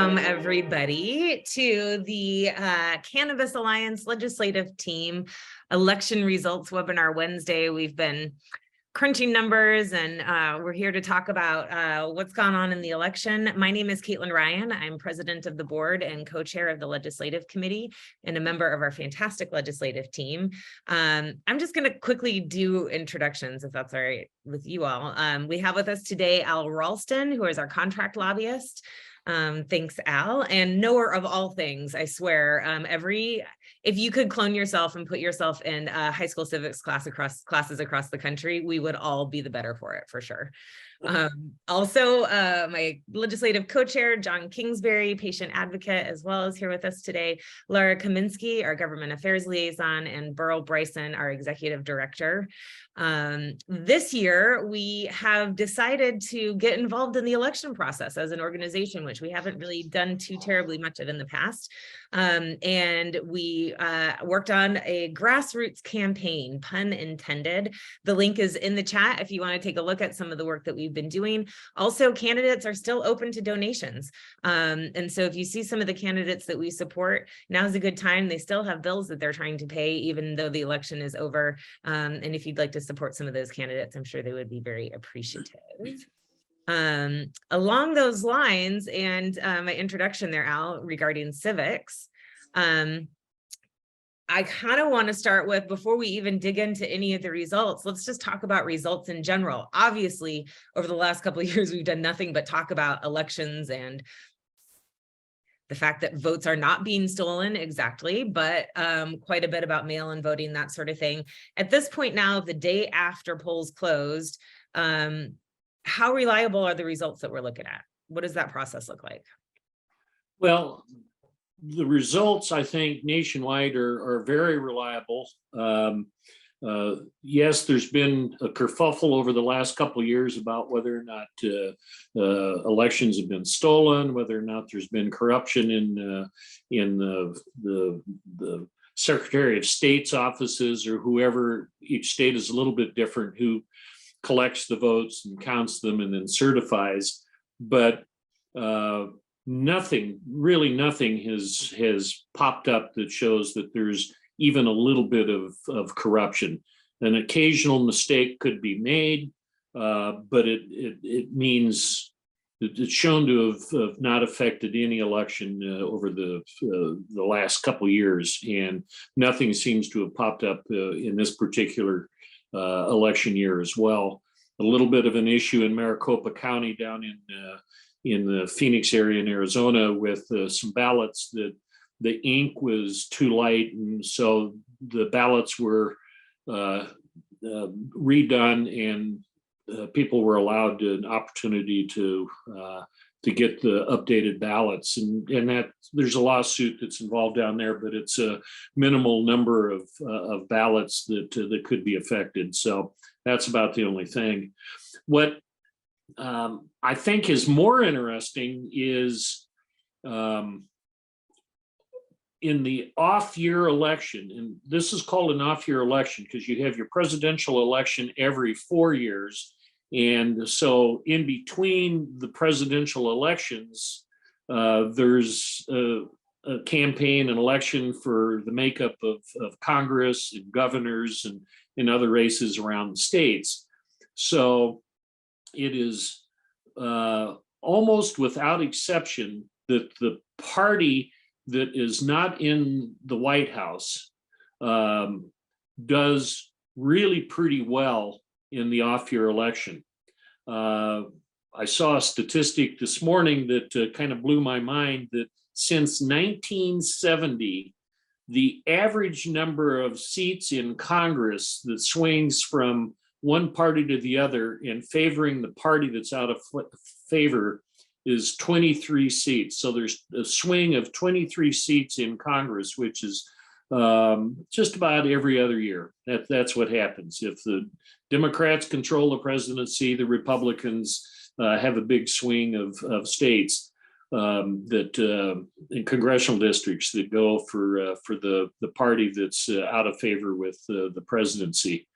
welcome everybody to the Cannabis Alliance Legislative Team Election Results Webinar Wednesday. We've been crunching numbers and we're here to talk about what's gone on in the election. My name is Caitlin Ryan. I'm president of the board and co-chair of the legislative committee and a member of our fantastic legislative team. I'm just going to quickly do introductions if that's all right with you all. We have with us today Al Ralston, who is our contract lobbyist. Thanks, Al, and knower of all things, I swear. If you could clone yourself and put yourself in high school civics classes across the country, we would all be the better for it, for sure. Also, my legislative co-chair, John Kingsbury, patient advocate, as well as here with us today, Laura Kaminsky, our government affairs liaison, and Burl Bryson, our executive director. This year, we have decided to get involved in the election process as an organization, which we haven't really done too terribly much of in the past. And we worked on a grassroots campaign, pun intended. The link is in the chat if you want to take a look at some of the work that we've been doing. Also, candidates are still open to donations. And so if you see some of the candidates that we support, now's a good time. They still have bills that they're trying to pay, even though the election is over. And if you'd like to support some of those candidates, I'm sure they would be very appreciative. Along those lines, and my introduction there, Al, regarding civics, I kind of want to start with, before we even dig into any of the results, let's just talk about results in general. Obviously, over the last couple of years, we've done nothing but talk about elections and the fact that votes are not being stolen exactly, but quite a bit about mail-in voting, that sort of thing. At this point now, the day after polls closed, how reliable are the results that we're looking at? What does that process look like? Well, the results, I think, nationwide are very reliable. Yes, there's been a kerfuffle over the last couple of years about whether or not elections have been stolen, whether or not there's been corruption in the Secretary of State's offices, or whoever. Each state is a little bit different who collects the votes and counts them and then certifies. But nothing has popped up that shows that there's even a little bit of corruption. An occasional mistake could be made, but it means that it's shown to have not affected any election over the last couple of years, and nothing seems to have popped up in this particular election year as well. A little bit of an issue in Maricopa County down in the Phoenix area in Arizona with some ballots that the ink was too light, and so the ballots were redone, and people were allowed an opportunity to get the updated ballots, and that there's a lawsuit that's involved down there, but it's a minimal number of ballots that could be affected. So that's about the only thing. What I think is more interesting is in the off-year election, and this is called an off-year election because you have your presidential election every 4 years. And so in between the presidential elections, there's a campaign, an election for the makeup of Congress and governors and other races around the states. So it is almost without exception that the party that is not in the White House does really pretty well in the off-year election. I saw a statistic this morning that kind of blew my mind, that since 1970, the average number of seats in Congress that swings from one party to the other in favoring the party that's out of favor is 23 seats. So there's a swing of 23 seats in Congress, which is just about every other year. That's what happens. If the Democrats control the presidency, the Republicans have a big swing of states that in congressional districts that go for the party that's out of favor with the presidency.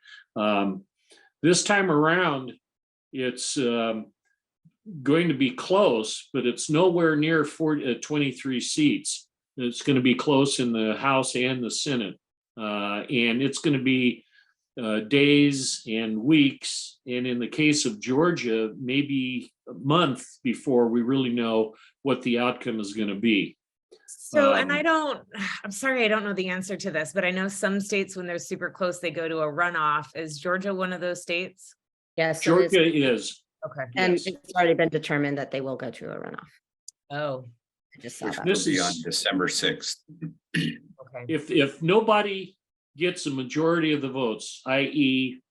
This time around, it's going to be close, but it's nowhere near 23 seats. It's going to be close in the House and the Senate. And it's going to be days and weeks. And in the case of Georgia, maybe a month before we really know what the outcome is going to be. So, and I'm sorry, I don't know the answer to this, but I know some states, when they're super close, they go to a runoff. Is Georgia one of those states? Yes. Georgia is. Okay. And Yes. it's already been determined that they will go to a runoff. Oh, I just saw Which that. will This be is- on December 6th. okay. If nobody gets a majority of the votes, i.e.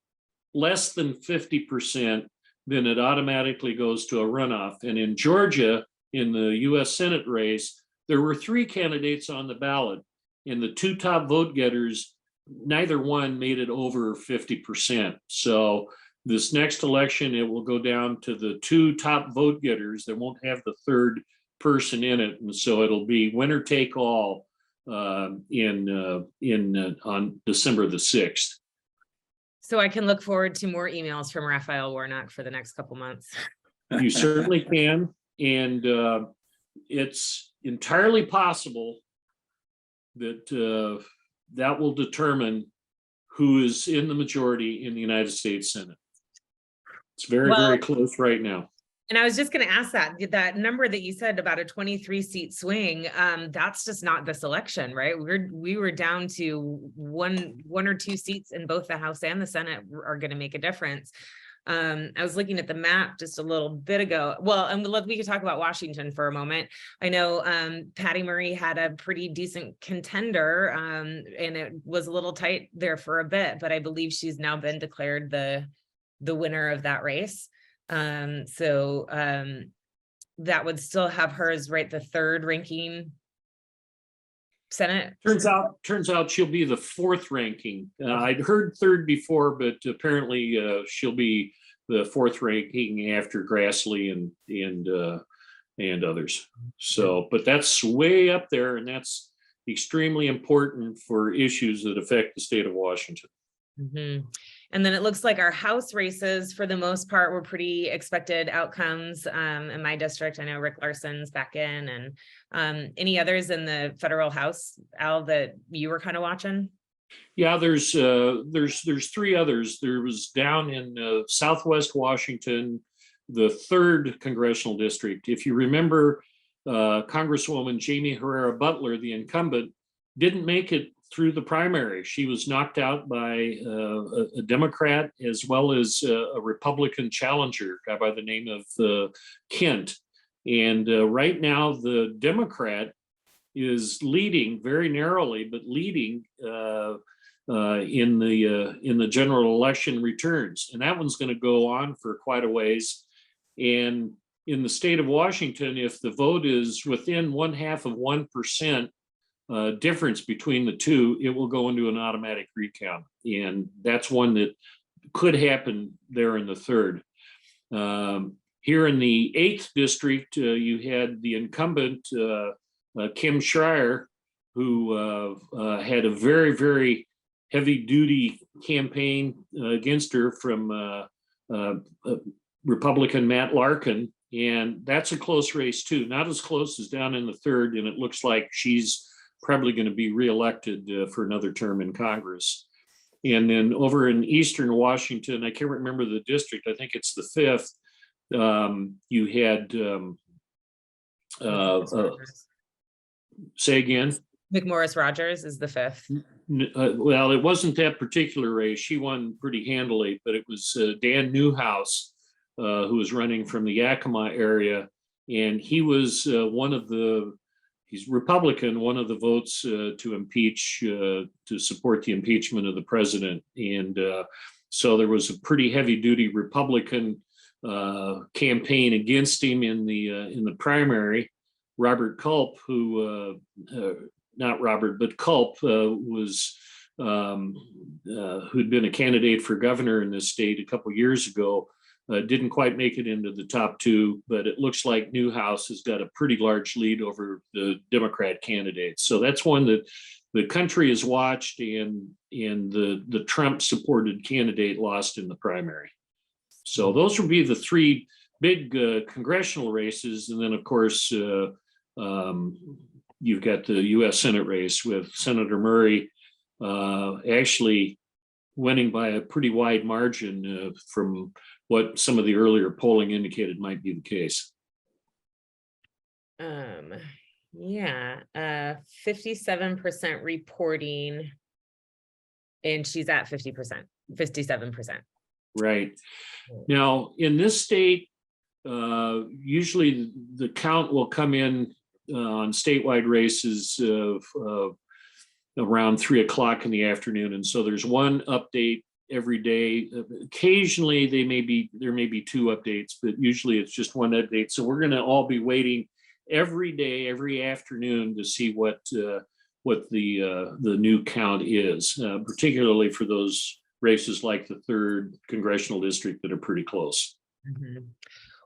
less than 50%, then it automatically goes to a runoff. And in Georgia, in the US Senate race, there were 3 candidates on the ballot, and the 2 top vote getters, neither one made it over 50%. So this next election, it will go down to the 2 top vote getters. They won't have the 3rd person in it. And so it'll be winner take all on December the 6th. So I can look forward to more emails from Raphael Warnock for the next couple months. You certainly can. And it's entirely possible that that will determine who is in the majority in the United States Senate. It's very, Well- very close right now. And I was just going to ask that number that you said about a 23 seat swing, that's just not this election, right? We were down to one or 2 seats in both the House and the Senate are going to make a difference. I was looking at the map just a little bit ago. Well, and we could talk about Washington for a moment. I know Patty Murray had a pretty decent contender, and it was a little tight there for a bit, but I believe she's now been declared the winner of that race. So that would still have her as the 3rd ranking Senate. Turns out she'll be the 4th ranking. I'd heard 3rd before, but apparently she'll be the 4th ranking after Grassley and others. So, but that's way up there, and that's extremely important for issues that affect the state of Washington. Mm-hmm. And then it looks like our House races, for the most part, were pretty expected outcomes in my district. I know Rick Larson's back in, and any others in the federal House, Al, that you were kind of watching? Yeah, there's 3 others. There was down in Southwest Washington, the 3rd congressional district. If you remember, Congresswoman Jamie Herrera Butler, the incumbent, didn't make it through the primary. She was knocked out by a Democrat as well as a Republican challenger, a guy by the name of Kent. And right now, the Democrat is leading very narrowly, but leading in the general election returns. And that one's going to go on for quite a ways. And in the state of Washington, if the vote is within 0.5% difference between the 2, it will go into an automatic recount. And that's one that could happen there in the 3rd. Here in the 8th district, you had the incumbent, Kim Schreier, who had a very, very heavy duty campaign against her from Republican Matt Larkin. And that's a close race too, not as close as down in the 3rd. And it looks like she's probably going to be reelected for another term in Congress. And then over in Eastern Washington, I can't remember the district, I think it's the 5th, you had, say again? McMorris Rogers is the 5th. Well, it wasn't that particular race. She won pretty handily, but it was Dan Newhouse, who was running from the Yakima area. And he was he's Republican, one of the votes to impeach, to support the impeachment of the president. And so there was a pretty heavy duty Republican campaign against him in the primary. Robert Culp, who, not Robert, but Culp was, who'd been a candidate for governor in this state a couple years ago, didn't quite make it into the top 2, but it looks like Newhouse has got a pretty large lead over the Democrat candidates. So that's one that the country has watched, and the Trump supported candidate lost in the primary. So those would be the 3 big congressional races. And then, of course, you've got the U.S. Senate race with Senator Murray actually winning by a pretty wide margin from what some of the earlier polling indicated might be the case. Yeah, 57% reporting, and she's at 50%, 57%. Right. Now, in this state, usually the count will come in on statewide races around 3 o'clock in the afternoon. And so there's one update every day. Occasionally there may be 2 updates, but usually it's just one update. So we're going to all be waiting every day, every afternoon to see what the new count is, particularly for those races like the 3rd congressional district that are pretty close. Mm-hmm.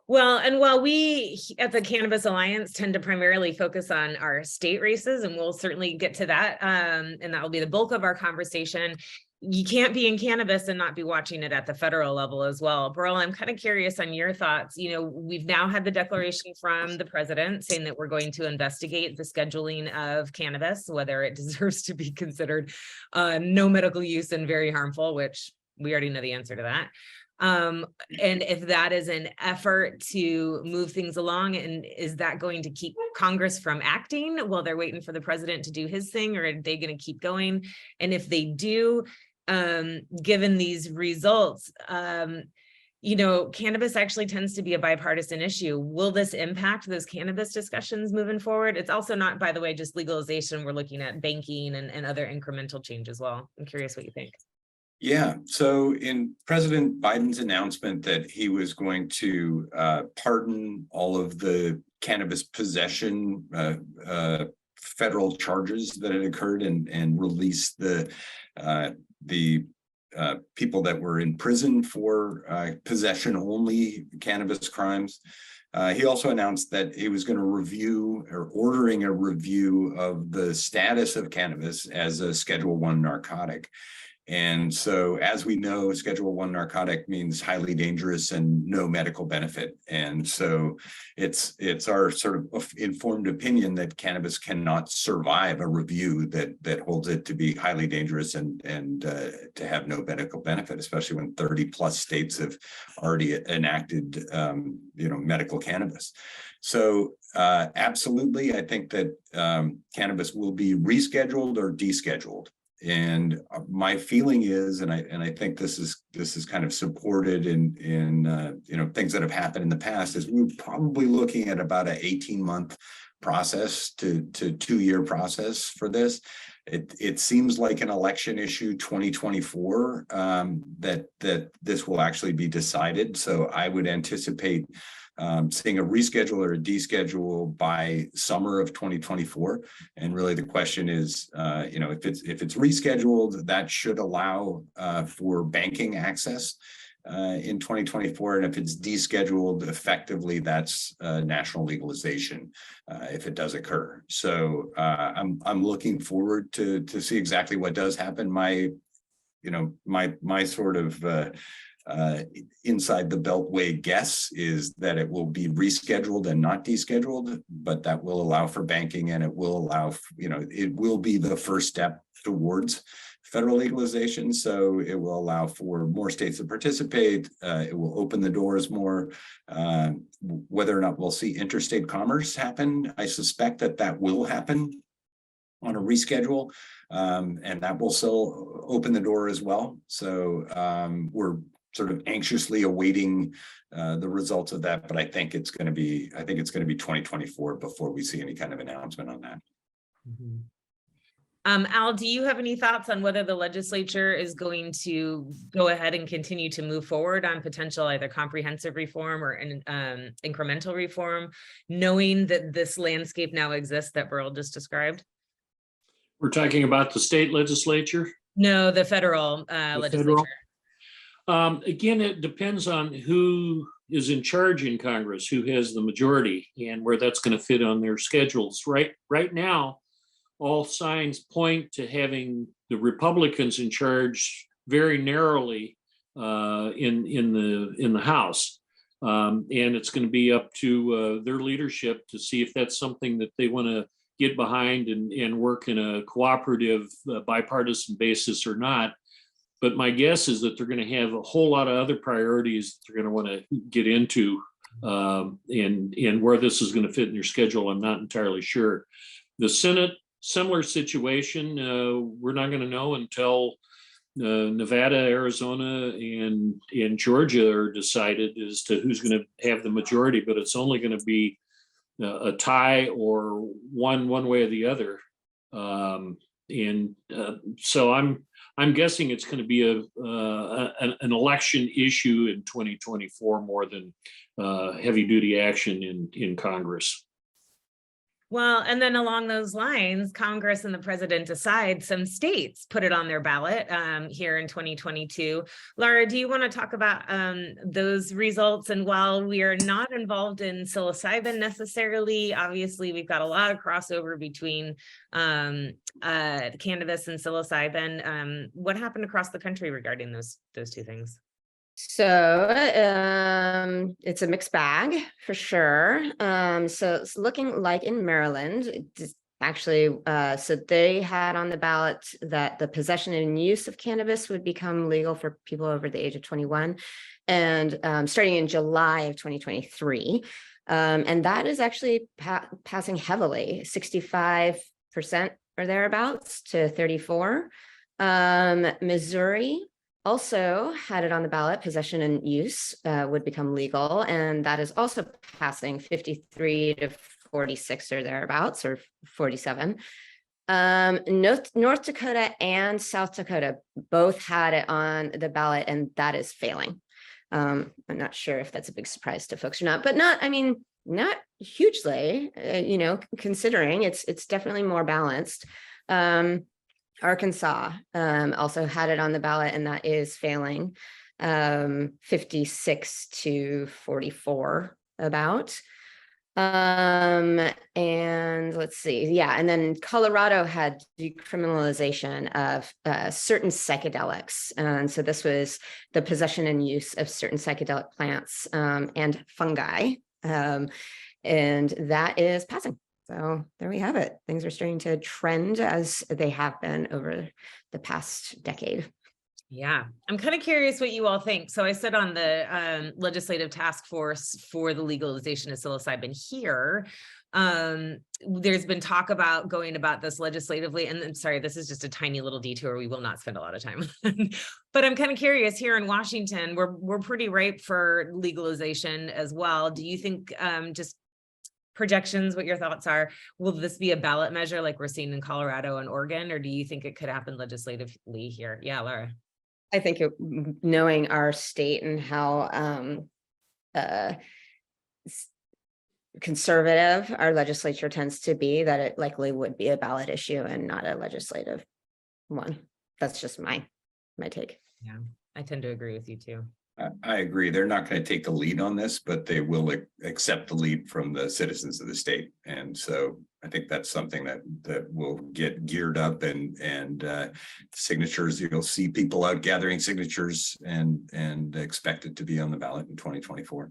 Well, and while we at the Cannabis Alliance tend to primarily focus on our state races, and we'll certainly get to that, and that will be the bulk of our conversation, you can't be in cannabis and not be watching it at the federal level as well. Beryl, I'm kind of curious on your thoughts. You know, we've now had the declaration from the president saying that we're going to investigate the scheduling of cannabis, whether it deserves to be considered no medical use and very harmful, which we already know the answer to that. And if that is an effort to move things along, and is that going to keep Congress from acting while they're waiting for the president to do his thing, or are they going to keep going? And if they do, given these results, you know, cannabis actually tends to be a bipartisan issue. Will this impact those cannabis discussions moving forward? It's also not, by the way, just legalization. We're looking at banking and other incremental change as well. I'm curious what you think. Yeah, so in President Biden's announcement that he was going to pardon all of the cannabis possession federal charges that had occurred and release the people that were in prison for possession only cannabis crimes. He also announced that he was going to review or ordering a review of the status of cannabis as a Schedule I narcotic. And so, as we know, Schedule I narcotic means highly dangerous and no medical benefit. And so it's our sort of informed opinion that cannabis cannot survive a review that holds it to be highly dangerous and to have no medical benefit, especially when 30 plus states have already enacted medical cannabis. So absolutely, I think that cannabis will be rescheduled or descheduled. And my feeling is, and I think this is kind of supported in things that have happened in the past, is we're probably looking at about an 18-month process to 2-year process for this. It seems like an election issue 2024 that this will actually be decided. So I would anticipate seeing a reschedule or a deschedule by summer of 2024. And really the question is, if it's rescheduled, that should allow for banking access in 2024. And if it's descheduled, effectively, that's national legalization if it does occur. So I'm looking forward to see exactly what does happen. My sort of inside the beltway guess is that it will be rescheduled and not descheduled, but that will allow for banking, and it will allow, it will be the first step towards federal legalization. So it will allow for more states to participate. It will open the doors more. Whether or not we'll see interstate commerce happen, I suspect that will happen on a reschedule, and that will still open the door as well. So we're sort of anxiously awaiting the results of that, but I think it's going to be 2024 before we see any kind of announcement on that. Mm-hmm. Al, do you have any thoughts on whether the legislature is going to go ahead and continue to move forward on potential either comprehensive reform or incremental reform, knowing that this landscape now exists that Beryl just described? We're talking about the state legislature? No, the federal legislature. Again, it depends on who is in charge in Congress, who has the majority, and where that's going to fit on their schedules. Right now, all signs point to having the Republicans in charge very narrowly in the House. And it's going to be up to their leadership to see if that's something that they want to get behind and work in a cooperative bipartisan basis or not. But my guess is that they're going to have a whole lot of other priorities that they're going to want to get into, and where this is going to fit in their schedule, I'm not entirely sure. The Senate, similar situation. We're not going to know until Nevada, Arizona, and Georgia are decided as to who's going to have the majority, but it's only going to be a tie or one way or the other. So I'm guessing it's going to be an election issue in 2024 more than heavy duty action in Congress. Well, and then along those lines, Congress and the president decide, some states put it on their ballot here in 2022. Laura, do you want to talk about those results? And while we are not involved in psilocybin necessarily, obviously we've got a lot of crossover between cannabis and psilocybin. What happened across the country regarding those two things? So it's a mixed bag for sure. So it's looking like in Maryland, actually, so they had on the ballot that the possession and use of cannabis would become legal for people over the age of 21, and starting in July of 2023. And that is actually passing heavily, 65% or thereabouts to 34. Missouri also had it on the ballot, possession and use would become legal, and that is also passing 53 to 46 or thereabouts, or 47. North Dakota and South Dakota both had it on the ballot, and that is failing. I'm not sure if that's a big surprise to folks or not, but not hugely, considering it's definitely more balanced. Arkansas also had it on the ballot, and that is failing, 56 to 44 about. And let's see, yeah, and then Colorado had decriminalization of certain psychedelics, and so this was the possession and use of certain psychedelic plants and fungi, and that is passing. So there we have it. Things are starting to trend as they have been over the past decade. Yeah, I'm kind of curious what you all think. So I sit on the legislative task force for the legalization of psilocybin here. There's been talk about going about this legislatively, and I'm sorry, this is just a tiny little detour. We will not spend a lot of time on. But I'm kind of curious, here in Washington, we're pretty ripe for legalization as well. Do you think just projections, what your thoughts are? Will this be a ballot measure like we're seeing in Colorado and Oregon, or do you think it could happen legislatively here? Yeah, Laura. I think knowing our state and how conservative our legislature tends to be, that it likely would be a ballot issue and not a legislative one. That's just my take. Yeah, I tend to agree with you too. I agree. They're not going to take the lead on this, but they will accept the lead from the citizens of the state. And so I think that's something that will get geared up, and signatures. You'll see people out gathering signatures and expect it to be on the ballot in 2024.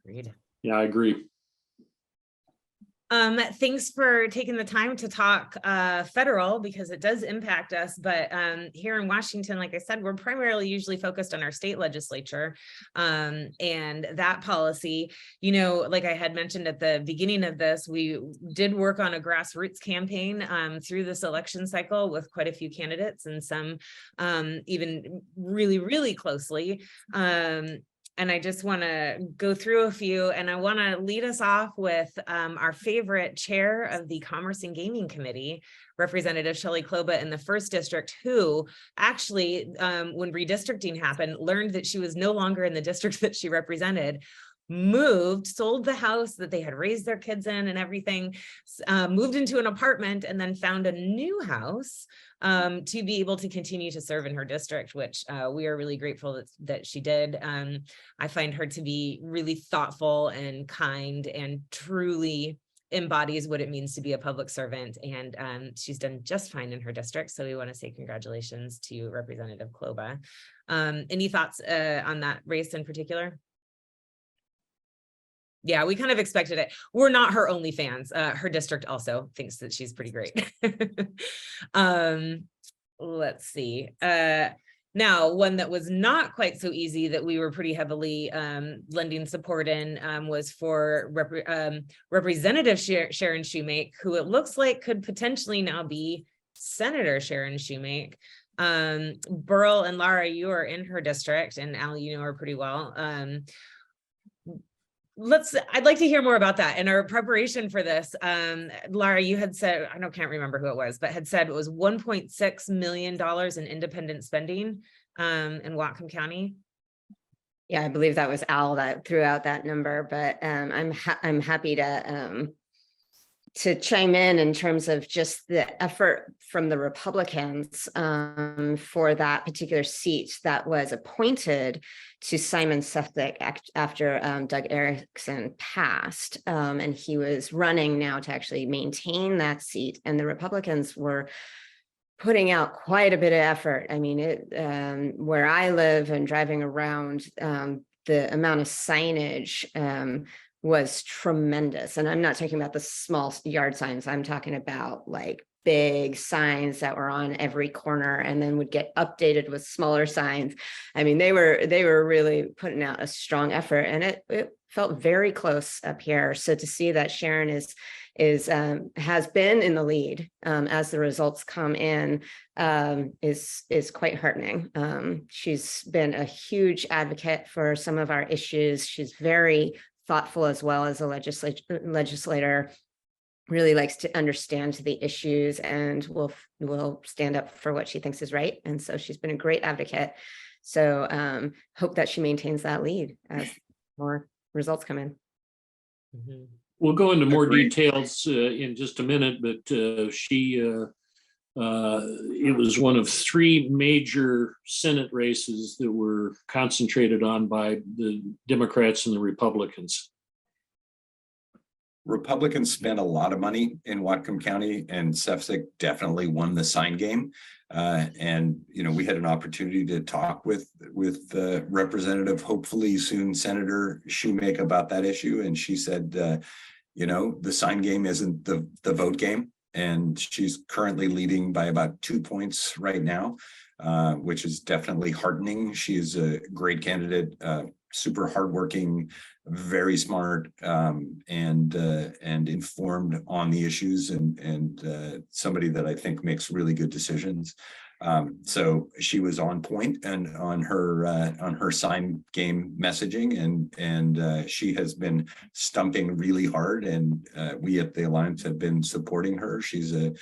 Agreed. Yeah, I agree. Thanks for taking the time to talk federal, because it does impact us. But here in Washington, like I said, we're primarily usually focused on our state legislature and that policy. Like I had mentioned at the beginning of this, we did work on a grassroots campaign through this election cycle with quite a few candidates, and some even really, really closely. And I just want to go through a few, and I want to lead us off with our favorite chair of the Commerce and Gaming Committee, Representative Shelley Kloba in the 1st District, who actually, when redistricting happened, learned that she was no longer in the district that she represented, moved, sold the house that they had raised their kids in and everything, moved into an apartment, and then found a new house to be able to continue to serve in her district, which we are really grateful that she did. I find her to be really thoughtful and kind, and truly embodies what it means to be a public servant. And she's done just fine in her district. So we want to say congratulations to Representative Kloba. Any thoughts on that race in particular? Yeah, we kind of expected it. We're not her only fans. Her district also thinks that she's pretty great. Let's see. Now, one that was not quite so easy that we were pretty heavily lending support in was for Representative Sharon Shoemake, who it looks like could potentially now be Senator Sharon Shoemake. Burl and Lara, you are in her district, and Al, you know her pretty well. I'd like to hear more about that. In our preparation for this, Lara, you had said, can't remember who it was, but had said it was $1.6 million in independent spending in Whatcom County. Yeah, I believe that was Al that threw out that number, but I'm happy to chime in terms of just the effort from the Republicans for that particular seat that was appointed to Simon Sefzik after Doug Erickson passed. And he was running now to actually maintain that seat. And the Republicans were putting out quite a bit of effort. I mean, where I live and driving around, the amount of signage was tremendous. And I'm not talking about the small yard signs. I'm talking about like big signs that were on every corner and then would get updated with smaller signs. I mean, they were really putting out a strong effort, and it felt very close up here. So to see that Sharon has been in the lead as the results come in is quite heartening. She's been a huge advocate for some of our issues. She's very thoughtful as well as a legislator, really likes to understand the issues and will stand up for what she thinks is right. And so she's been a great advocate. So hope that she maintains that lead as more results come in. Mm-hmm. We'll go into more Agreed. details in just a minute, but it was one of three major Senate races that were concentrated on by the Democrats and the Republicans. Republicans spent a lot of money in Whatcom County, and Sefzik definitely won the sign game. And we had an opportunity to talk with Representative, hopefully soon Senator Shoemake, about that issue, and she said, the sign game isn't the vote game, and she's currently leading by about 2 points right now, which is definitely heartening. She is a great candidate, super hardworking, very smart, and informed on the issues, and somebody that I think makes really good decisions. So she was on point and on her sign game messaging, and she has been stumping really hard, and we at the Alliance have been supporting her. She's an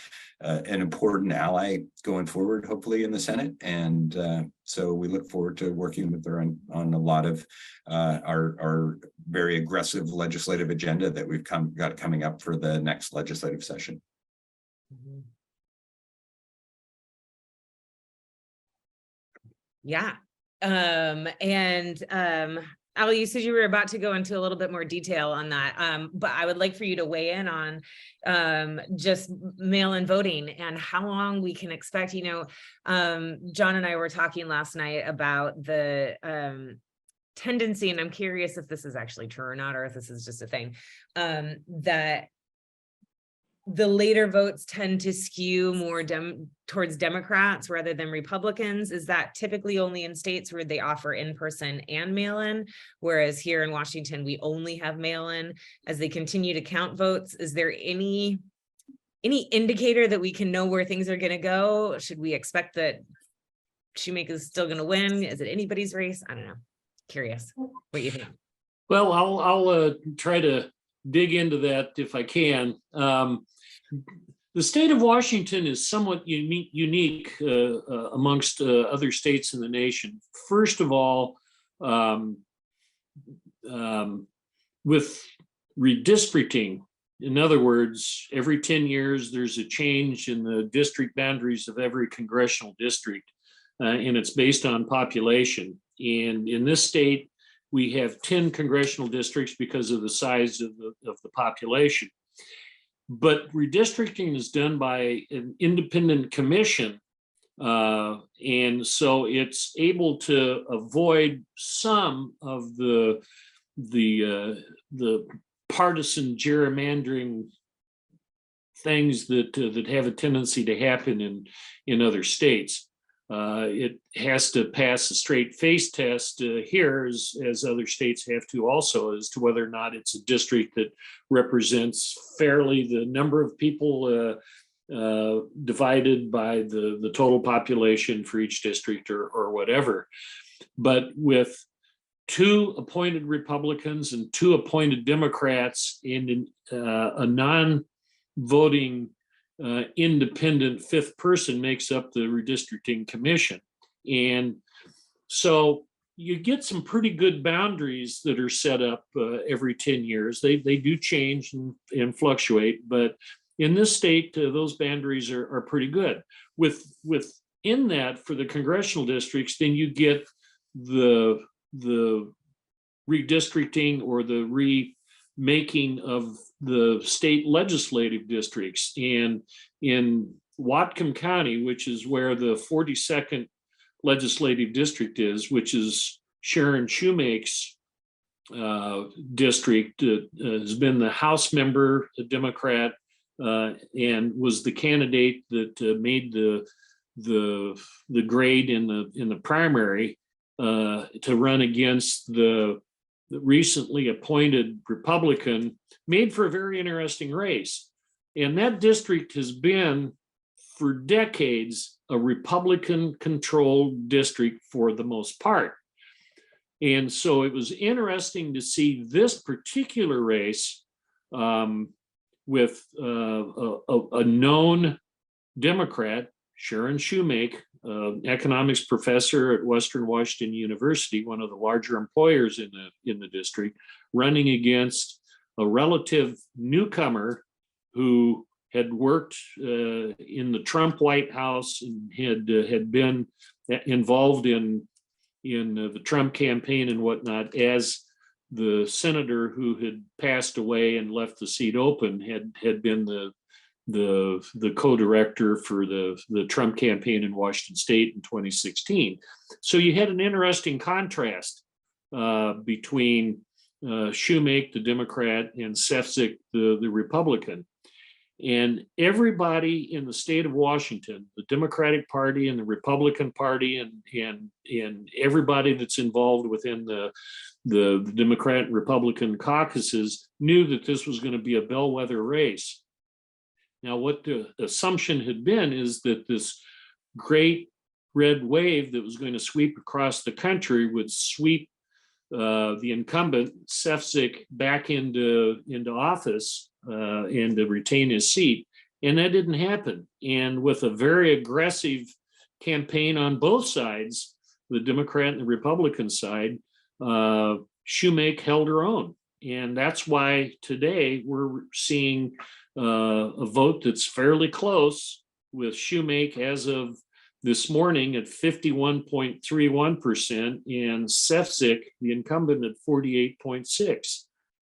important ally going forward, hopefully in the Senate, and so we look forward to working with her on a lot of our very aggressive legislative agenda that we've got coming up for the next legislative session. Mm-hmm. Yeah. Al, you said you were about to go into a little bit more detail on that, but I would like for you to weigh in on just mail-in voting and how long we can expect. John and I were talking last night about the tendency, and I'm curious if this is actually true or not, or if this is just a thing, that the later votes tend to skew more towards Democrats rather than Republicans. Is that typically only in states where they offer in-person and mail-in, whereas here in Washington, we only have mail-in? As they continue to count votes, is there any indicator that we can know where things are going to go? Should we expect that Shoemake is still going to win? Is it anybody's race? I don't know. Curious what you think. Well, I'll try to dig into that if I can. The state of Washington is somewhat unique amongst other states in the nation. First of all, with redistricting, in other words, every 10 years, there's a change in the district boundaries of every congressional district, and it's based on population. And in this state, we have 10 congressional districts because of the size of the population. But redistricting is done by an independent commission, and so it's able to avoid some of the the partisan gerrymandering things that have a tendency to happen in other states. It has to pass a straight face test here, as other states have to also, as to whether or not it's a district that represents fairly the number of people divided by the total population for each district or whatever. But with 2 appointed Republicans and 2 appointed Democrats and a non-voting independent 5th person makes up the redistricting commission. And so you get some pretty good boundaries that are set up every 10 years. They do change and fluctuate, but in this state, those boundaries are pretty good. Within that, for the congressional districts, then you get the redistricting or the remaking of the state legislative districts. And in Whatcom County, which is where the 42nd legislative district is, which is Sharon Shoemake's district, has been the House member, a Democrat, and was the candidate that made the grade in the primary to run against the recently appointed Republican, made for a very interesting race. And that district has been for decades a Republican-controlled district for the most part. And so it was interesting to see this particular race with a known Democrat, Sharon Shoemake, economics professor at Western Washington University, one of the larger employers in the district, running against a relative newcomer who had worked in the Trump White House and had been involved in the Trump campaign and whatnot, as the senator who had passed away and left the seat open had been the co-director for the Trump campaign in Washington State in 2016. So you had an interesting contrast between Shoemake, the Democrat, and Sefzik, the Republican. And everybody in the state of Washington, the Democratic Party and the Republican Party, and everybody that's involved within the Democrat and Republican caucuses knew that this was going to be a bellwether race. Now, what the assumption had been is that this great red wave that was going to sweep across the country would sweep the incumbent Sefzik back into office and to retain his seat. And that didn't happen. And with a very aggressive campaign on both sides, the Democrat and the Republican side, Shoemake held her own. And that's why today we're seeing a vote that's fairly close, with Shoemake as of this morning at 51.31% and Sefzik, the incumbent, at 48.6%.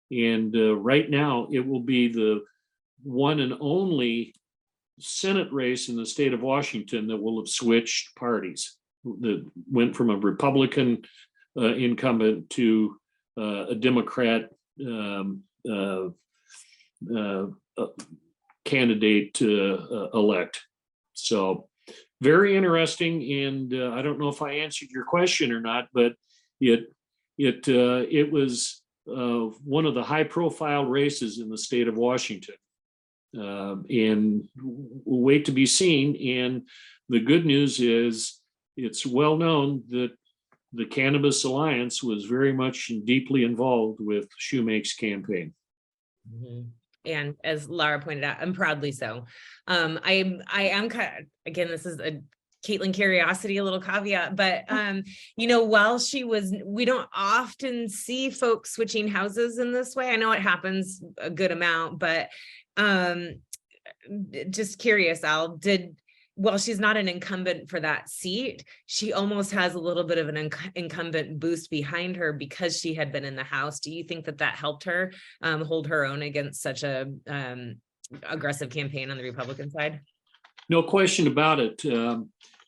And right now it will be the one and only Senate race in the state of Washington that will have switched parties, that went from a Republican incumbent to a Democrat candidate elect. So very interesting. And I don't know if I answered your question or not, but it was one of the high profile races in the state of Washington. And we'll wait to be seen. And the good news is it's well known that the Cannabis Alliance was very much and deeply involved with Shoemake's campaign. Mm-hmm. And as Laura pointed out, and proudly so. I am kind of, again, this is a Caitlin curiosity, a little caveat, but while she was, we don't often see folks switching houses in this way. I know it happens a good amount, but just curious, Al, while she's not an incumbent for that seat, she almost has a little bit of an incumbent boost behind her because she had been in the House. Do you think that helped her hold her own against such a aggressive campaign on the Republican side? No question about it.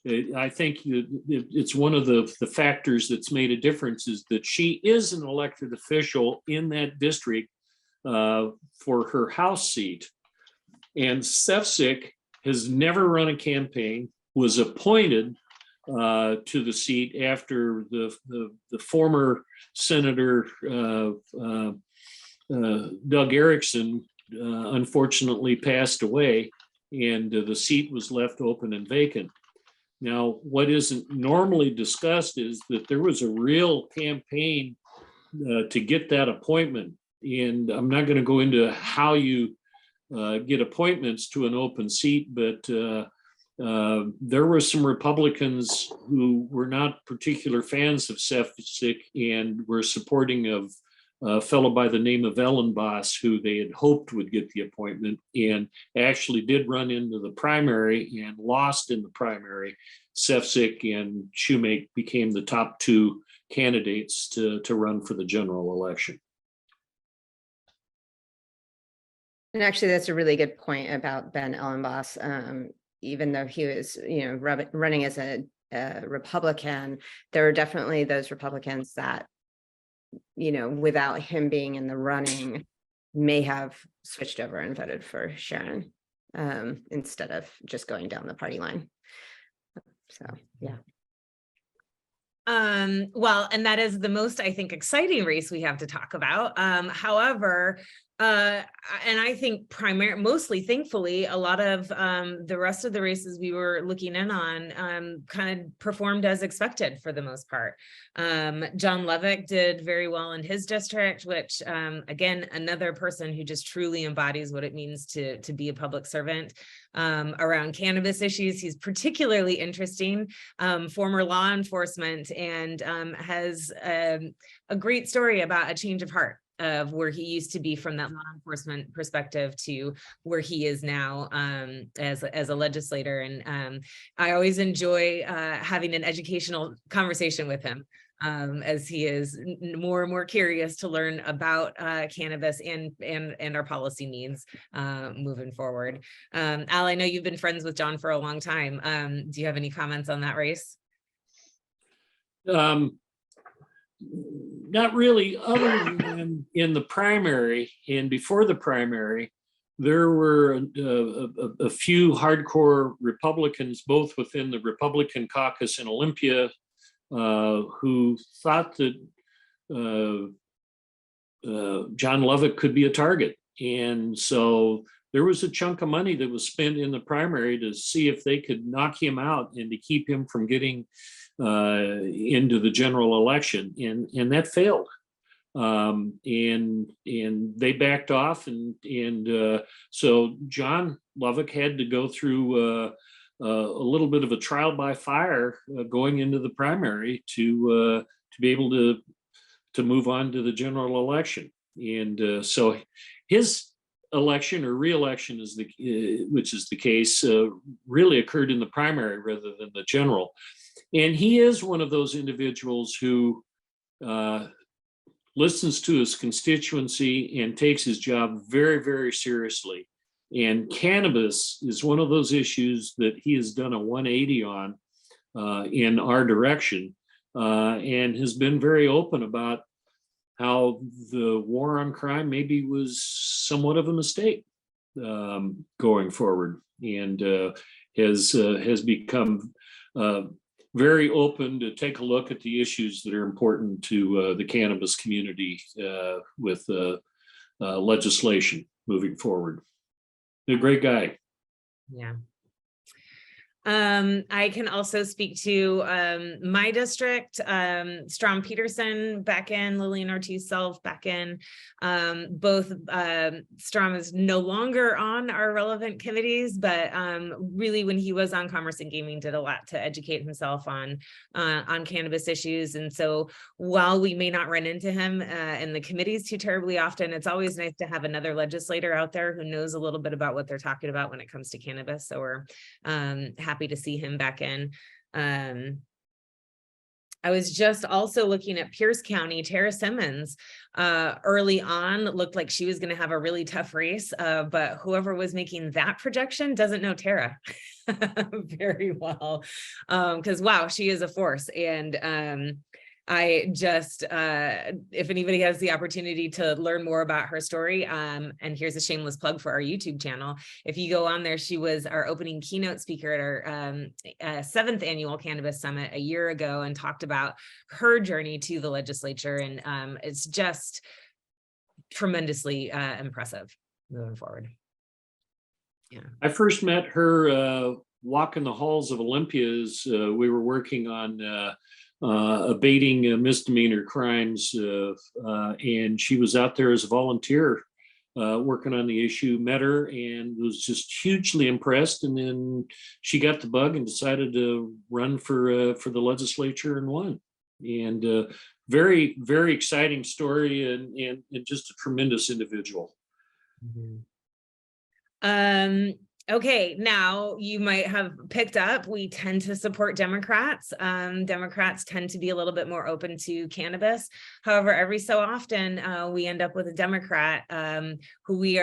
I think it's one of the factors that's made a difference is that she is an elected official in that district for her House seat. And Sefcik has never run a campaign, was appointed to the seat after the former Senator Doug Erickson unfortunately passed away, and the seat was left open and vacant. Now, what isn't normally discussed is that there was a real campaign to get that appointment. And I'm not going to go into how you get appointments to an open seat, but there were some Republicans who were not particular fans of Sefcik and were supporting of a fellow by the name of Ellenboss, who they had hoped would get the appointment, and actually did run into the primary and lost in the primary. Sefcik and Shoemake became the top two candidates to run for the general election. And actually, that's a really good point about Ben Ellenboss. Even though he was, running as a Republican, there are definitely those Republicans that, without him being in the running, may have switched over and voted for Sharon instead of just going down the party line. So, yeah. Well, and that is the most, I think, exciting race we have to talk about. However, and I think mostly, thankfully, a lot of the rest of the races we were looking in on kind of performed as expected for the most part. John Lovick did very well in his district, which again, another person who just truly embodies what it means to be a public servant around cannabis issues. He's particularly interesting, former law enforcement, and has a great story about a change of heart of where he used to be from that law enforcement perspective to where he is now as a legislator. And I always enjoy having an educational conversation with him as he is more and more curious to learn about cannabis and our policy needs moving forward. Al, I know you've been friends with John for a long time. Do you have any comments on that race? Not really, other than in the primary and before the primary, there were a few hardcore Republicans, both within the Republican caucus in Olympia, who thought that John Lovick could be a target. And so there was a chunk of money that was spent in the primary to see if they could knock him out and to keep him from getting into the general election, and that failed. And they backed off, and so John Lovick had to go through a little bit of a trial by fire going into the primary to be able to move on to the general election. And so his election or re-election which is the case, really occurred in the primary rather than the general. And he is one of those individuals who listens to his constituency and takes his job very, very seriously. And cannabis is one of those issues that he has done a 180 on in our direction, and has been very open about how the war on crime maybe was somewhat of a mistake going forward, and has become very open to take a look at the issues that are important to the cannabis community with legislation moving forward. A great guy. Yeah. I can also speak to my district, Strom Peterson back in, Lillian Ortiz-Self back in. Both Strom is no longer on our relevant committees, but really when he was on Commerce and Gaming did a lot to educate himself on cannabis issues. And so while we may not run into him in the committees too terribly often, it's always nice to have another legislator out there who knows a little bit about what they're talking about when it comes to cannabis. So we're happy to see him back in. I was just also looking at Pierce County, Tara Simmons, early on, it looked like she was going to have a really tough race, but whoever was making that projection doesn't know Tara very well, because wow, she is a force. And I just, if anybody has the opportunity to learn more about her story, and here's a shameless plug for our YouTube channel. If you go on there, she was our opening keynote speaker at our 7th annual Cannabis Summit a year ago and talked about her journey to the legislature. And it's just tremendously impressive moving forward. Yeah. I first met her walking the halls of Olympia as we were working on abating misdemeanor crimes, and she was out there as a volunteer working on the issue. Met her and was just hugely impressed, and then she got the bug and decided to run for the legislature and won. And very, very exciting story, and just a tremendous individual. Okay, now you might have picked up, we tend to support Democrats. Democrats tend to be a little bit more open to cannabis. However, every so often we end up with a Democrat who we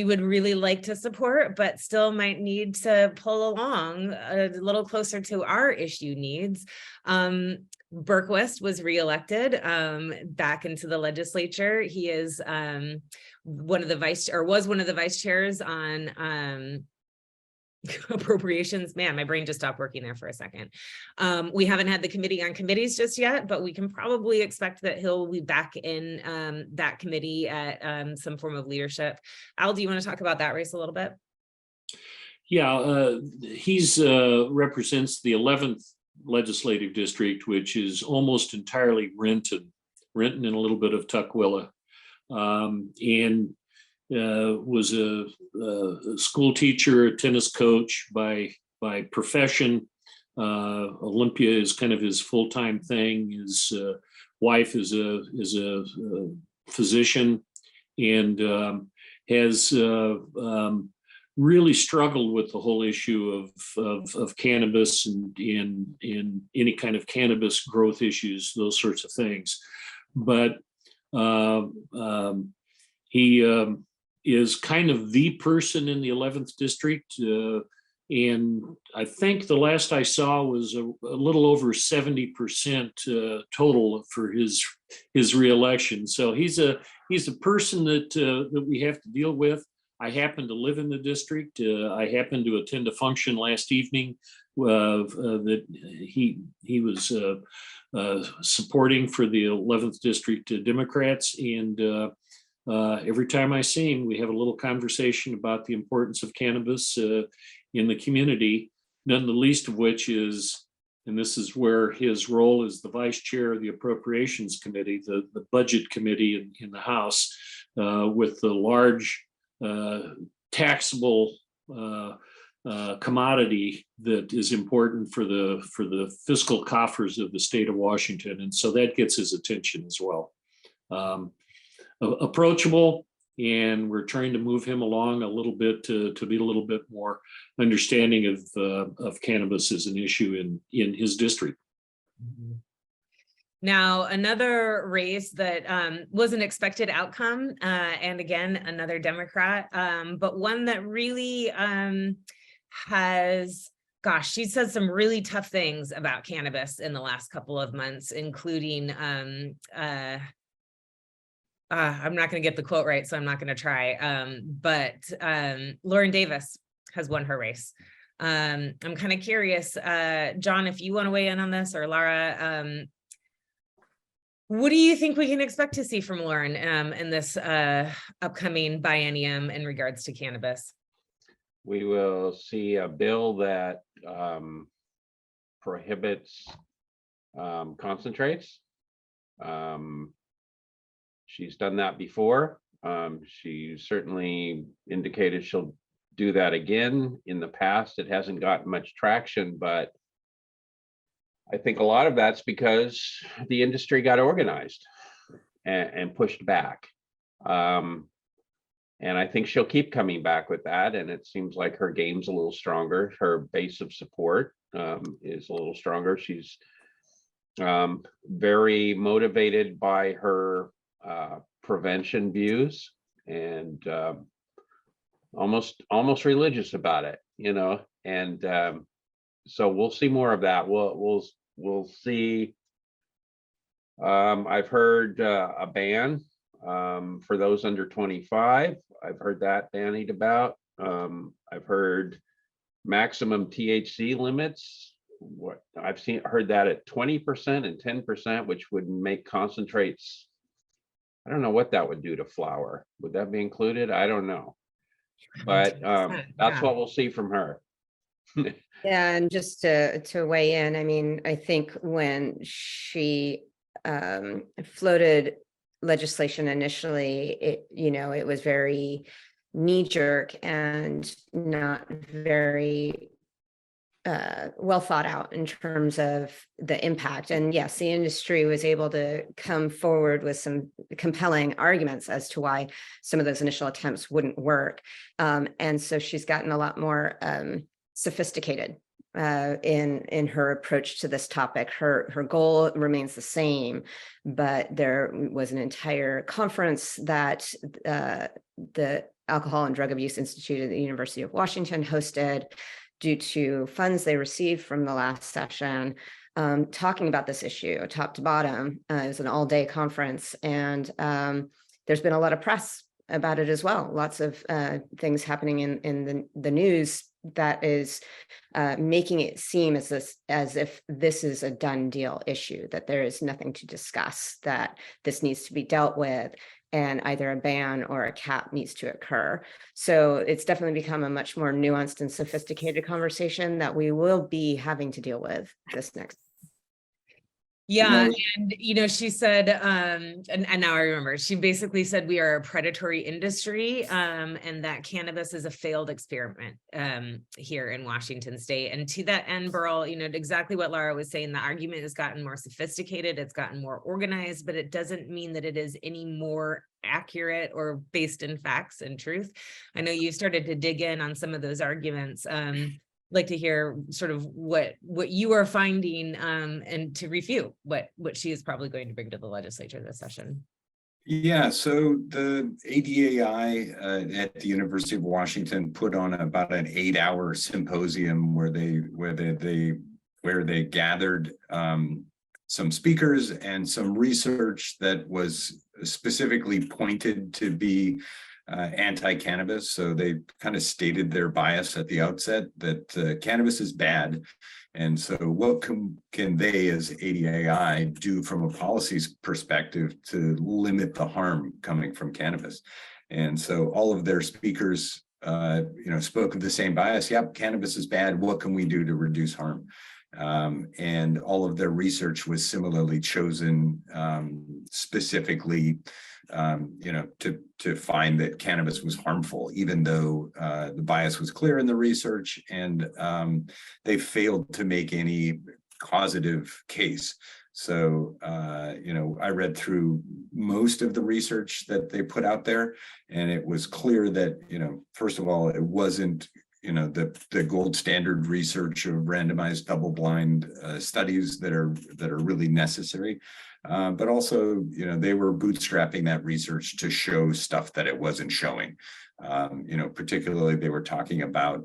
would really like to support, but still might need to pull along a little closer to our issue needs. Berquist was reelected back into the legislature. He is one of the vice chairs on appropriations. Man, my brain just stopped working there for a second. We haven't had the committee on committees just yet, but we can probably expect that he'll be back in that committee at some form of leadership. Al, do you want to talk about that race a little bit? Yeah, he's represents the 11th legislative district, which is almost entirely Renton and a little bit of Tukwila, and was a school teacher, a tennis coach by profession. Olympia is kind of his full-time thing. His wife is a physician, and has really struggled with the whole issue of cannabis and in any kind of cannabis growth issues, those sorts of things. But he is kind of the person in the 11th district. And I think the last I saw was a little over 70% total for his reelection. So he's a person that we have to deal with. I happen to live in the district. I happened to attend a function last evening that he was supporting for the 11th district Democrats. And every time I see him, we have a little conversation about the importance of cannabis in the community, none the least of which is, and this is where his role as the vice chair of the Appropriations Committee, the budget committee in the House, with the large taxable commodity that is important for the fiscal coffers of the state of Washington. And so that gets his attention as well. Approachable, and we're trying to move him along a little bit to be a little bit more understanding of cannabis as an issue in his district. Now, another race that was an expected outcome, and again, another Democrat, but one that really she said some really tough things about cannabis in the last couple of months, including, I'm not going to get the quote right, so I'm not going to try, but Lauren Davis has won her race. I'm kind of curious, John, if you want to weigh in on this, or Laura, what do you think we can expect to see from Lauren in this upcoming biennium in regards to cannabis? We will see a bill that prohibits concentrates. She's done that before. She certainly indicated she'll do that again. In the past, it hasn't gotten much traction, but I think a lot of that's because the industry got organized and pushed back. And I think she'll keep coming back with that. And it seems like her game's a little stronger. Her base of support is a little stronger. She's very motivated by her prevention views, and almost religious about it, and so we'll see more of that. We'll see. I've heard a ban for those under 25. I've heard that bandied about. I've heard maximum THC limits. What I've heard that at 20% and 10%, which would make concentrates. I don't know what that would do to flour. Would that be included? I don't know. But that's what we'll see from her. Yeah, and just to weigh in, I mean, I think when she floated legislation initially, it was very knee-jerk and not very well thought out in terms of the impact. And yes, the industry was able to come forward with some compelling arguments as to why some of those initial attempts wouldn't work. And so she's gotten a lot more sophisticated in her approach to this topic. Her goal remains the same, but there was an entire conference that the Alcohol and Drug Abuse Institute at the University of Washington hosted due to funds they received from the last session, talking about this issue top to bottom. It was an all-day conference, and there's been a lot of press about it as well. Lots of things happening in the news that is making it seem as if this is a done deal issue, that there is nothing to discuss, that this needs to be dealt with, and either a ban or a cap needs to occur. So it's definitely become a much more nuanced and sophisticated conversation that we will be having to deal with this next. Yeah, and she said, and now I remember, she basically said we are a predatory industry, and that cannabis is a failed experiment here in Washington State. And to that end, Burl, exactly what Laura was saying, the argument has gotten more sophisticated, it's gotten more organized, but it doesn't mean that it is any more accurate or based in facts and truth. I know you started to dig in on some of those arguments. Like to hear sort of what you are finding and to refute what she is probably going to bring to the legislature this session. Yeah, so the ADAI at the University of Washington put on about an 8-hour symposium where they gathered some speakers and some research that was specifically pointed to be anti-cannabis. So they kind of stated their bias at the outset that cannabis is bad. And so what can they as ADAI do from a policy perspective to limit the harm coming from cannabis? And so all of their speakers spoke of the same bias. Yep, cannabis is bad. What can we do to reduce harm? And all of their research was similarly chosen specifically to find that cannabis was harmful, even though the bias was clear in the research, and they failed to make any causative case. So, I read through most of the research that they put out there, and it was clear that, first of all, it wasn't the gold standard research of randomized double-blind studies that are really necessary. But also, they were bootstrapping that research to show stuff that it wasn't showing. Particularly they were talking about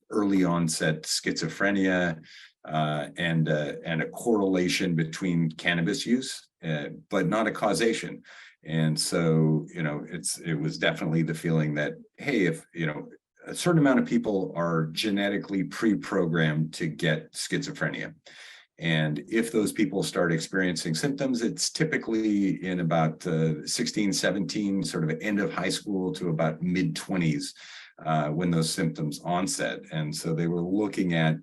early onset schizophrenia and a correlation between cannabis use, but not a causation. And so, it was definitely the feeling that, hey, if, a certain amount of people are genetically pre-programmed to get schizophrenia. And if those people start experiencing symptoms, it's typically in about 16, 17, sort of end of high school to about mid-20s when those symptoms onset. And so they were looking at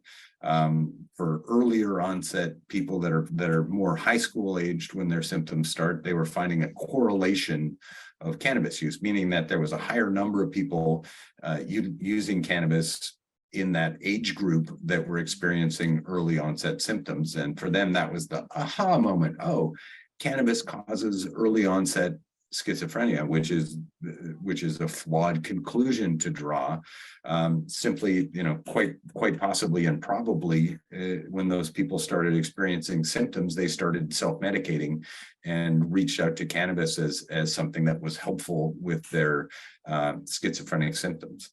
for earlier onset people that are more high school aged when their symptoms start, they were finding a correlation of cannabis use, meaning that there was a higher number of people using cannabis in that age group that were experiencing early onset symptoms. And for them, that was the aha moment. Oh, cannabis causes early onset schizophrenia, which is a flawed conclusion to draw. Simply, quite possibly and probably, when those people started experiencing symptoms, they started self-medicating and reached out to cannabis as something that was helpful with their schizophrenic symptoms.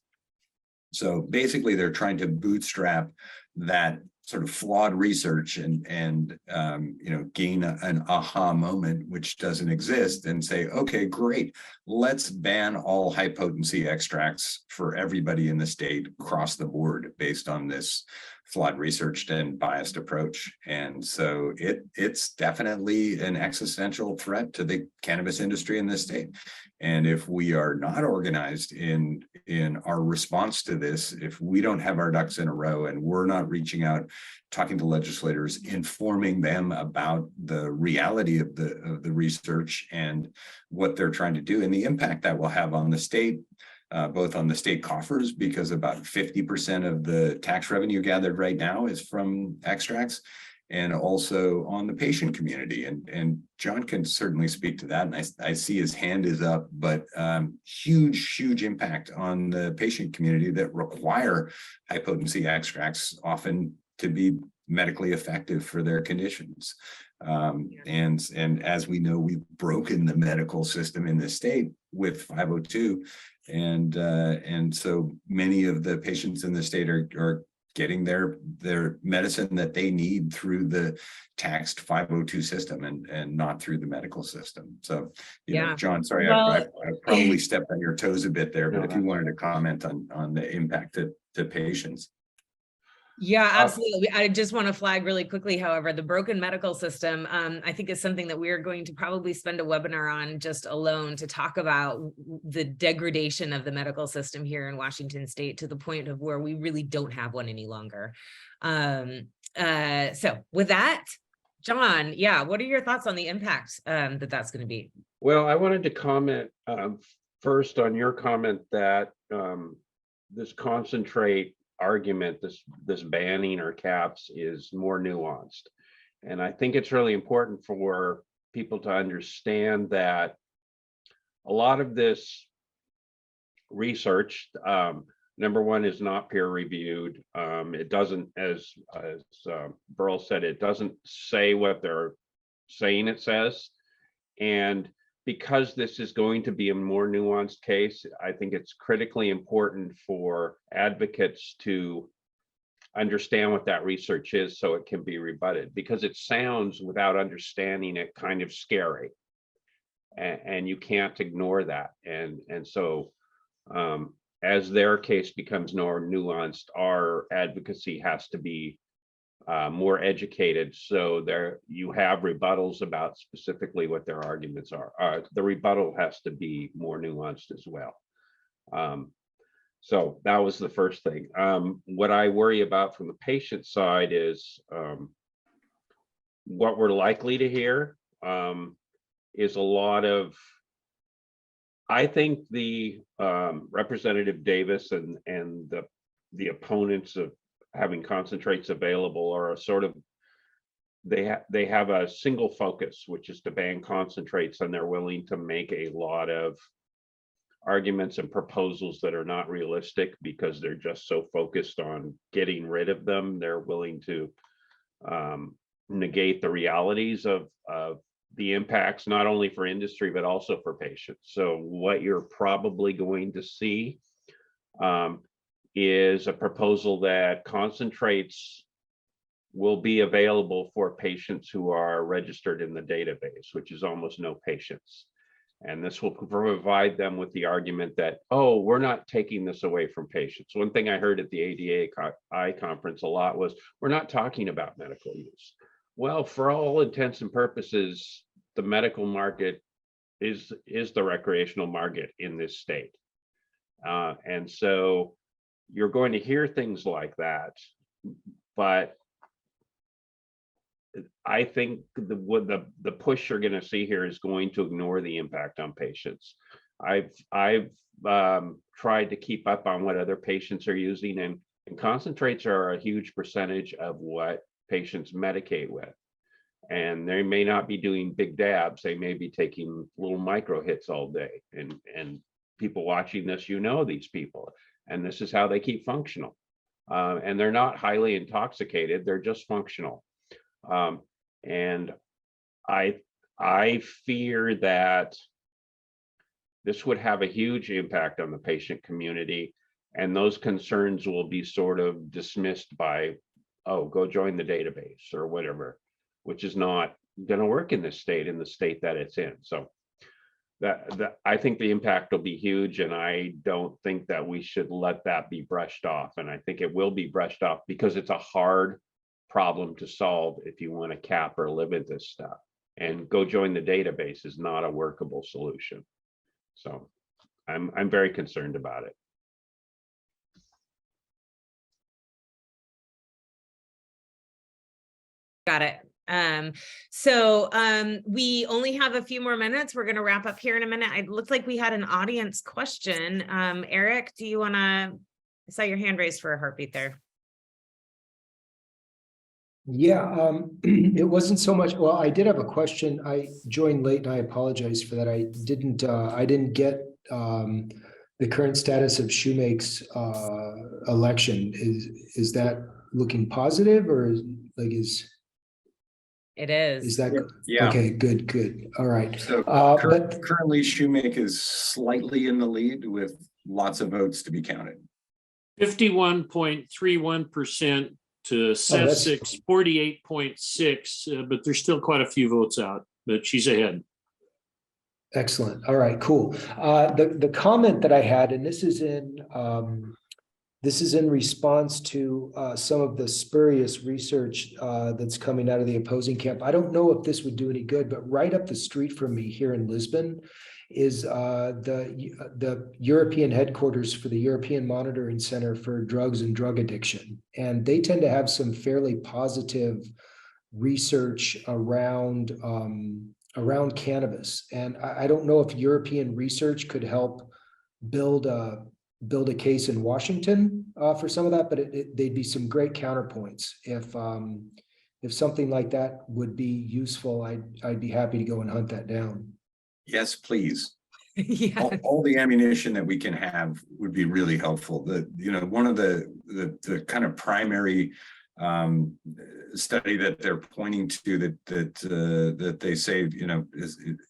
So basically, they're trying to bootstrap that sort of flawed research and gain an aha moment, which doesn't exist, and say, okay, great, let's ban all high potency extracts for everybody in the state across the board based on this flawed researched and biased approach. And so it's definitely an existential threat to the cannabis industry in this state. And if we are not organized in our response to this, if we don't have our ducks in a row and we're not reaching out, talking to legislators, informing them about the reality of the research and what they're trying to do and the impact that will have on the state, both on the state coffers, because about 50% of the tax revenue gathered right now is from extracts, and also on the patient community. And John can certainly speak to that. And I see his hand is up, but huge impact on the patient community that require high potency extracts often to be medically effective for their conditions. And as we know, we've broken the medical system in the state with 502. And so many of the patients in the state are getting their medicine that they need through the taxed 502 system and not through the medical system. So, John, sorry, I probably stepped on your toes a bit there, but if you wanted to comment on the impact to patients. Yeah, absolutely. I just want to flag really quickly, however, the broken medical system, I think is something that we're going to probably spend a webinar on just alone to talk about the degradation of the medical system here in Washington State to the point of where we really don't have one any longer. So with that, John, what are your thoughts on the impact that's going to be? Well, I wanted to comment first on your comment that this concentrate argument, this banning or caps, is more nuanced. And I think it's really important for people to understand that a lot of this research, number one, is not peer reviewed. It doesn't, as Burl said, it doesn't say what they're saying it says. And because this is going to be a more nuanced case, I think it's critically important for advocates to understand what that research is so it can be rebutted, because it sounds, without understanding it, kind of scary. And you can't ignore that. And so as their case becomes more nuanced, our advocacy has to be more educated, so there you have rebuttals about specifically what their arguments are. The rebuttal has to be more nuanced as well. So that was the first thing. What I worry about from the patient side is what we're likely to hear is a lot of, I think the Representative Davis and the opponents of having concentrates available are a sort of, they have a single focus, which is to ban concentrates, and they're willing to make a lot of arguments and proposals that are not realistic because they're just so focused on getting rid of them. They're willing to negate the realities of the impacts, not only for industry, but also for patients. So what you're probably going to see is a proposal that concentrates will be available for patients who are registered in the database, which is almost no patients. And this will provide them with the argument that, oh, we're not taking this away from patients. One thing I heard at the ADA conference a lot was, we're not talking about medical use. Well, for all intents and purposes, the medical market is the recreational market in this state. And so you're going to hear things like that, but I think the push you're going to see here is going to ignore the impact on patients. I've tried to keep up on what other patients are using, and concentrates are a huge percentage of what patients medicate with. And they may not be doing big dabs, they may be taking little micro hits all day. And people watching this, you know, these people, and this is how they keep functional. And they're not highly intoxicated, they're just functional. And I fear that this would have a huge impact on the patient community, and those concerns will be sort of dismissed by, oh, go join the database or whatever, which is not going to work in this state, in the state that it's in. So that I think the impact will be huge, and I don't think that we should let that be brushed off. And I think it will be brushed off because it's a hard problem to solve if you want to cap or limit this stuff. And go join the database is not a workable solution. So I'm very concerned about it. Got it. So we only have a few more minutes. We're going to wrap up here in a minute. It looks like we had an audience question. Eric, do you want to, I saw your hand raised for a heartbeat there. Yeah, it wasn't so much, well, I did have a question. I joined late and I apologize for that. I didn't get the current status of Shoemake's election. Is that looking positive, or It is. is that? Yeah. Okay, good. All right. So But currently Shoemake is slightly in the lead with lots of votes to be counted. 51.31% to Sesix, 48.6, but there's still quite a few votes out, but she's ahead. excellent. All right, cool. The comment that I had, and this is in response to some of the spurious research that's coming out of the opposing camp. I don't know if this would do any good, but right up the street from me here in Lisbon is the European headquarters for the European Monitoring Center for Drugs and Drug Addiction. And they tend to have some fairly positive research around cannabis. And I don't know if European research could help build a case in Washington for some of that, but they'd be some great counterpoints. If something like that would be useful, I'd be happy to go and hunt that down. Yes, please. Yeah. All the ammunition that we can have would be really helpful. One of the kind of primary study that they're pointing to that they say,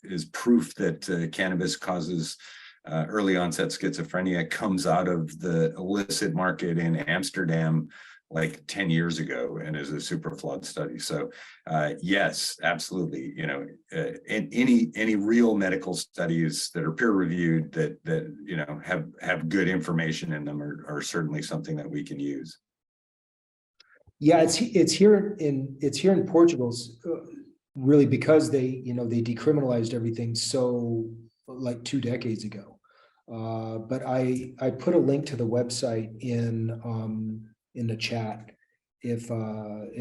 is proof that cannabis causes early onset schizophrenia comes out of the illicit market in Amsterdam like 10 years ago, and is a super flawed study. So yes, absolutely. Any real medical studies that are peer reviewed that have good information in them are certainly something that we can use. Yeah, it's here in Portugal, really, because they decriminalized everything so like 2 decades ago. But I put a link to the website in the chat if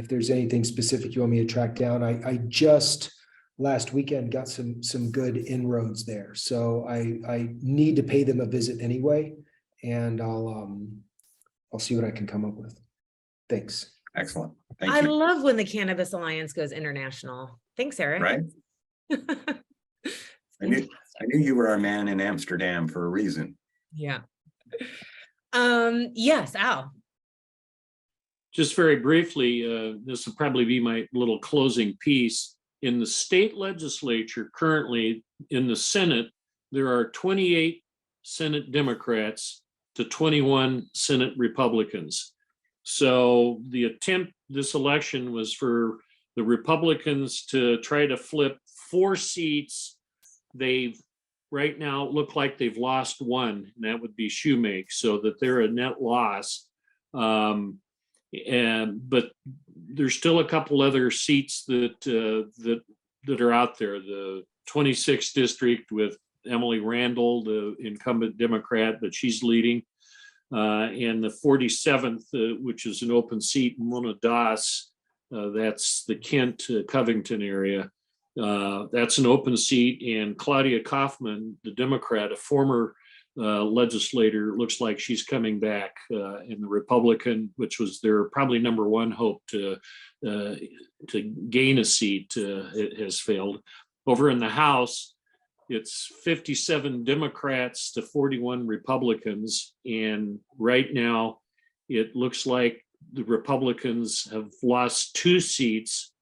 there's anything specific you want me to track down. I just last weekend got some good inroads there, so I need to pay them a visit anyway, and I'll see what I can come up with. Thanks. Excellent. Thank I you. love when the Cannabis Alliance goes international. Thanks, Eric. Right? I knew you were our man in Amsterdam for a reason. Yeah. Yes, Al. Just very briefly, this will probably be my little closing piece. In the state legislature currently, in the Senate, there are 28 Senate Democrats to 21 Senate Republicans. So the attempt this election was for the Republicans to try to flip 4 seats. They've right now look like they've lost 1, and that would be Shoemake, so that they're a net loss. But there's still a couple other seats that are out there. The 26th district with Emily Randall, the incumbent Democrat, but she's leading. And the 47th, which is an open seat, Mona Das, that's the Kent, Covington area. That's an open seat, and Claudia Kaufman, the Democrat, a former legislator, looks like she's coming back, and the Republican, which was their probably number one hope to gain a seat, it has failed. Over in the House, it's 57 Democrats to 41 Republicans. And right now, it looks like the Republicans have lost 2 seats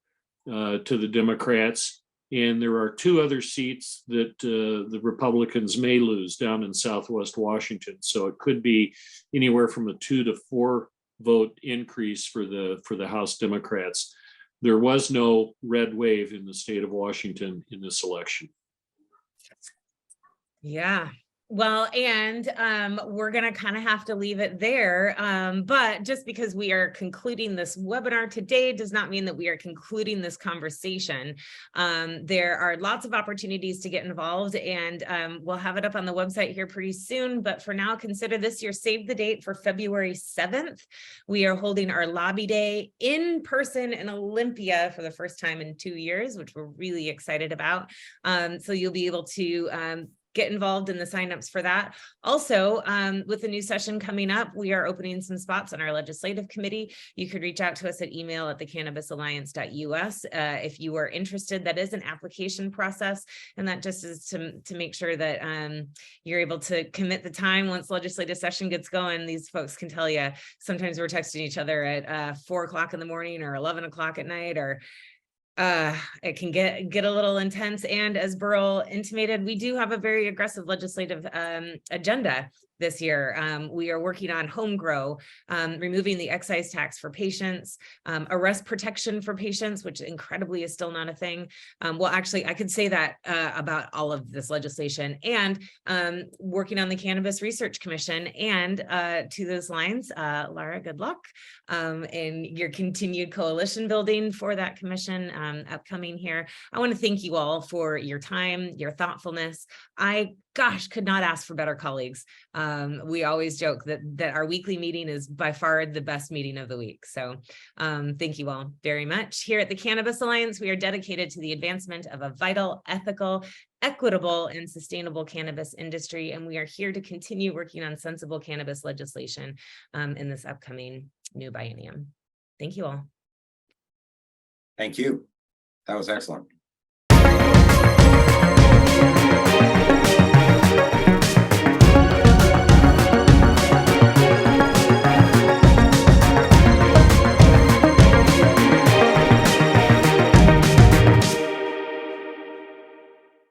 to the Democrats. And there are 2 other seats that the Republicans may lose down in Southwest Washington. So it could be anywhere from a 2 to 4 vote increase for the House Democrats. There was no red wave in the state of Washington in this election. Yeah. Well, and we're going to kind of have to leave it there. But just because we are concluding this webinar today does not mean that we are concluding this conversation. There are lots of opportunities to get involved, and we'll have it up on the website here pretty soon. But for now, consider this your save the date for February 7th. We are holding our lobby day in person in Olympia for the first time in 2 years, which we're really excited about. So you'll be able to get involved in the signups for that. Also, with the new session coming up, we are opening some spots on our legislative committee. You could reach out to us at email at thecannabisalliance.us if you are interested. That is an application process, and that just is to make sure that you're able to commit the time once legislative session gets going. These folks can tell you, sometimes we're texting each other at 4 o'clock in the morning or 11 o'clock at night, or it can get a little intense. And as Burl intimated, we do have a very aggressive legislative agenda this year. We are working on home grow, removing the excise tax for patients, arrest protection for patients, which incredibly is still not a thing. Well, actually, I could say that about all of this legislation, and working on the Cannabis Research Commission. And to those lines, Laura, good luck in your continued coalition building for that commission upcoming here. I want to thank you all for your time, your thoughtfulness. Gosh, could not ask for better colleagues. We always joke that our weekly meeting is by far the best meeting of the week. So thank you all very much. Here at the Cannabis Alliance, we are dedicated to the advancement of a vital, ethical, equitable, and sustainable cannabis industry. And we are here to continue working on sensible cannabis legislation in this upcoming new biennium. Thank you all. Thank you. That was excellent.